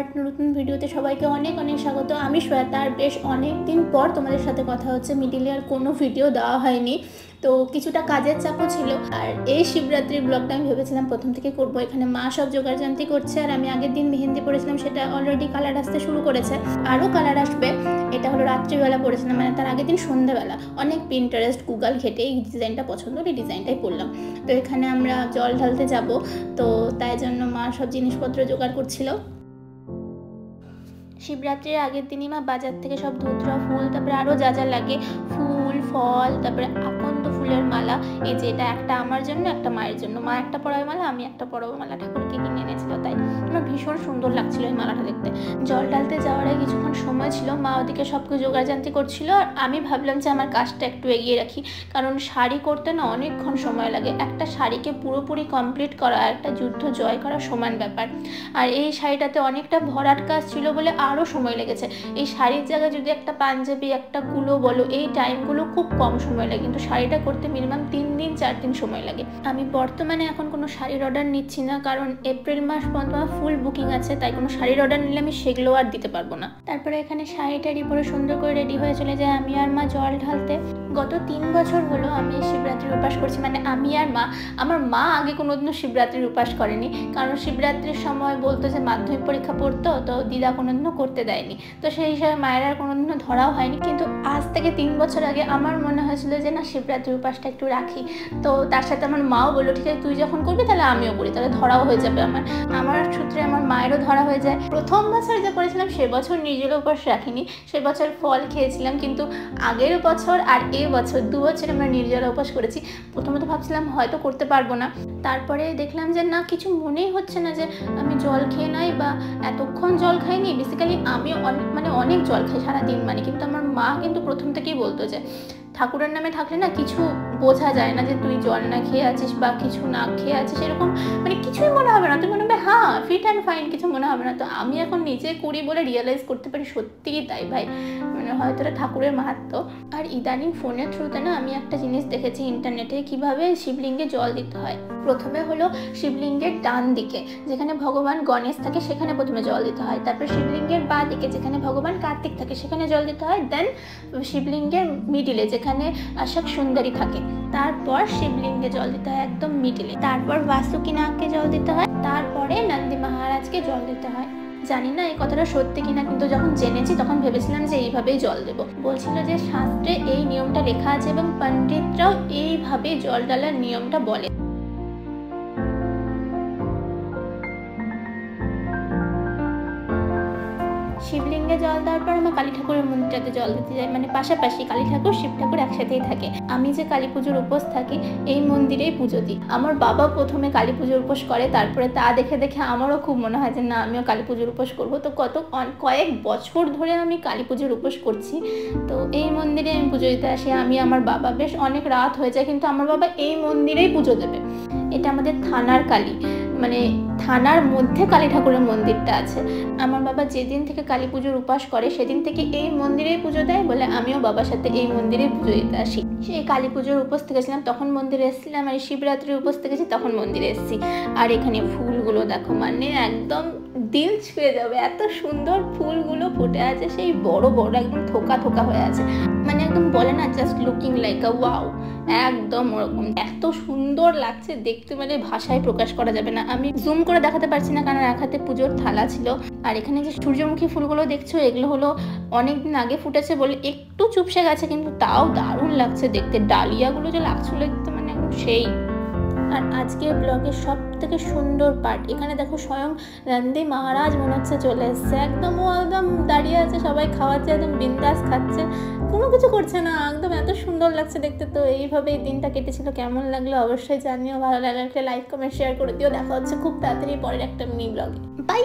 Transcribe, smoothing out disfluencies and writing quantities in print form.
আমার নতুন ভিডিওতে সবাইকে অনেক অনেক স্বাগত। আমি শ্বেতা। আর বেশ অনেক দিন পর তোমাদের সাথে কথা হচ্ছে। মিডিলে আর কোনো ভিডিও দেওয়া হয়নি, তো কিছুটা কাজের চাপও ছিল। আর এই শিবরাত্রির ব্লগটা আমি ভেবেছিলাম প্রথম থেকে করবো। এখানে মা সব জোগাড়জান্তি করছে, আর আমি আগের দিন মেহেন্দি পড়েছিলাম, সেটা অলরেডি কালার আসতে শুরু করেছে, আরও কালার আসবে। এটা হলো রাত্রিবেলা পড়েছিলাম, মানে তার আগের দিন সন্ধ্যাবেলা। অনেক পিন্টারেস্ট গুগল ঘেটে এই ডিজাইনটা পছন্দ হলো, এই ডিজাইনটাই পড়লাম। তো এখানে আমরা জল ঢালতে যাব, তো তাই জন্য মা সব জিনিসপত্র জোগাড় করছিল। শিবরাত্রির আগের দিনই মা বাজার থেকে সব ধুতরা ফুল, তারপরে আরও যা যা লাগে, ফুল ফল, তারপরে আকন্দ ফুলের মালা, এই যে এটা একটা আমার জন্য, একটা মায়ের জন্য। মা একটা পরাবে মালা, আমি একটা পরাবো মালা, ঠাকুরকে কিনে এনেছিল, তাই আমার ভীষণ সুন্দর লাগছিল এই মালাটা দেখতে। জল ঢালতে যাওয়ার আগে কিছুক্ষণ সময় ছিল, মা ওদিকে সব কিছু জোগাড়জান্তি করছিল, আর আমি ভাবলাম যে আমার কাজটা একটু এগিয়ে রাখি, কারণ শাড়ি করতে না অনেকক্ষণ সময় লাগে। একটা শাড়িকে পুরোপুরি কমপ্লিট করা একটা যুদ্ধ জয় করা সমান ব্যাপার। আর এই শাড়িটাতে অনেকটা ভরাট কাজ ছিল বলে আরও সময় লেগেছে। এই শাড়ির জায়গায় যদি একটা পাঞ্জাবি, একটা কুলো বলো, এই টাইমগুলো খুব কম সময় লাগে, কিন্তু শাড়িটা করতে মিনিমাম 3 দিন 4 দিন সময় লাগে। আমি বর্তমানে এখন কোনো শাড়ির অর্ডার নিচ্ছি না, কারণ এপ্রিল মাস পর্যন্ত ফুল বুকিং আছে, তাই কোনো শাড়ির অর্ডার নিলে আমি সেগুলো আর দিতে পারবো না। তারপরে এখানে শাড়িটারি পরে সুন্দর করে রেডি হয়ে চলে যায় আমি আর মা জল ঢালতে। গত 3 বছর হলো আমি শিবরাত্রির উপাস করছি, মানে আমি আর মা। আমার মা আগে কোনোদিনও শিবরাত্রির উপাস করেনি, কারণ শিবরাত্রির সময় বলতো যে মাধ্যমিক পরীক্ষা পড়তো, তো দিদা কোনোদিনও করতে দেয়নি, তো সেই হিসাবে মায়ের আর কোনোদিনও ধরাও হয়নি। কিন্তু আজ থেকে 3 বছর আগে আমার মনে হয়েছিল যে না, শিবরাত্রির উপাসটা একটু রাখি। তো তার সাথে আমার মাও বললো ঠিক আছে, তুই যখন করবি তাহলে আমিও করি, তাহলে ধরাও হয়ে যাবে। আমার সূত্রে আমার মায়েরও ধরা হয়ে যায়। প্রথম বছর যে করেছিলাম সে বছর নির্জলা উপবাস রাখিনি, সে বছর ফল খেয়েছিলাম, কিন্তু আগের বছর আর এই বছর 2 বছর আমরা নির্জলা উপবাস করেছি। প্রথমত ভাবছিলাম হয়তো করতে পারবো না, তারপরে দেখলাম যে না, কিছু মনেই হচ্ছে না যে আমি জল খেয়ে নাই বা এতক্ষণ জল খাইনি। বেসিক্যালি আমি অনেক জল খাই সারাদিন, কিন্তু আমার মা কিন্তু প্রথম থেকেই বলতো যে ঠাকুরের নামে থাকলে না কিছু বোঝা যায় না, যে তুই জল না খেয়ে আছিস বা কিছু না খেয়ে আছিস, এরকম কিছুই মনে হবে না, তুই মনে হবে হ্যাঁ ফিট অ্যান্ড ফাইন, কিছু মনে হবে না। তো আমি এখন নিজে করি বলে রিয়েলাইজ করতে পারি সত্যিই তাই ভাই, হয়তো এটা ঠাকুরের মাহাত্ম্য। আর ইদানিং ফোনের থ্রুতে না আমি একটা জিনিস দেখেছি ইন্টারনেটে, কিভাবে শিবলিঙ্গে জল দিতে হয়। প্রথমে হলো শিবলিঙ্গের ডান দিকে যেখানে ভগবান গণেশ থাকে সেখানে প্রথমে জল দিতে হয়, তারপর শিবলিঙ্গের বাঁ দিকে যেখানে ভগবান কার্তিক থাকে সেখানে জল দিতে হয়, দেন শিবলিঙ্গের মিডিলে যেখানে আশাক সুন্দরী থাকে, তারপর শিবলিঙ্গে জল দিতে হয় একদম মিডিলে, তারপর বাসুকিনাথকে জল দিতে হয়, তারপরে নন্দী মহারাজকে জল দিতে হয়। জানি না এই কথাটা সত্যি কিনা, কিন্তু যখন জেনেছি তখন ভেবেছিলাম যে এইভাবেই জল দেবো। বলছিল যে শাস্ত্রে এই নিয়মটা লেখা আছে এবং পণ্ডিতরাও এইভাবে জল ঢালার নিয়মটা বলে। শিবলিঙ্গে জল দেওয়ার পর আমার কালী ঠাকুরের মন্দিরটাতে জল দিতে যাই, পাশাপাশি কালী ঠাকুর শিব ঠাকুর একসাথেই থাকে। আমি যে কালী পুজোর উপোস থাকি এই মন্দিরেই পুজো দিই। আমার বাবা প্রথমে কালী পুজোর উপোস করে, তারপরে তা দেখে দেখে আমারও খুব মনে হয় যে না, আমিও কালী পুজোর উপোস করবো। তো কয়েক বছর ধরে আমি কালী পুজোর উপোস করছি। তো এই মন্দিরে আমি পুজো দিতে আসি আমি, আমার বাবা। বেশ অনেক রাত হয়ে যায়, কিন্তু আমার বাবা এই মন্দিরেই পুজো দেবে। এটা আমাদের থানার কালী, থানার মধ্যে কালী ঠাকুরের মন্দিরটা আছে। আমার বাবা যেদিন থেকে কালী পুজোর উপাস করে সেদিন থেকে এই মন্দিরেই পুজো দেয় বলে আমিও বাবার সাথে এই মন্দিরেই পুজো দিতে আসি। সেই কালী পুজোর উপোস থেকেছিলাম তখন মন্দিরে এসেছিলাম, আর শিবরাত্রির উপোস থেকেছি তখন মন্দিরে এসেছি। আর এখানে ফুলগুলো দেখো, একদম দিল ছুঁয়ে যাবে, এত সুন্দর ফুলগুলো ফুটে আছে, সেই বড় বড় একদম থোকা থোকা হয়ে আছে, একদম বলে না জাস্ট লুকিং লাইক আ ওয়াও, একদম ওরকম। এত সুন্দর লাগছে দেখতে, ভাষায় প্রকাশ করা যাবে না। আমি জুম করে দেখাতে পারছি না কারণ এক হাতে পুজোর থালা ছিল। আর এখানে যে সূর্যমুখী ফুলগুলো দেখছো, এগুলো হলো অনেকদিন আগে ফুটেছে বলে একটু চুপসে গেছে, কিন্তু তাও দারুণ লাগছে দেখতে। ডালিয়াগুলো যে লাগছিল দেখতে, একদম সেই। আর আজকের ব্লগের সব থেকে সুন্দর পার্ট, এখানে দেখো স্বয়ং নন্দী মহারাজ মনে হচ্ছে চলে এসছে, একদম দাঁড়িয়ে আছে, সবাই খাওয়াচ্ছে, একদম বিন্দাস খাচ্ছে, কোনো কিছু করছে না, একদম এত সুন্দর লাগছে দেখতে। তো এইভাবেই দিনটা কেটেছিল। কেমন লাগলো অবশ্যই জানিও, ভালো লাগলে একটা লাইক কমেন্ট শেয়ার করে দিও। দেখা হচ্ছে খুব তাড়াতাড়ি পরের একটা মিনি ব্লগে। বাই।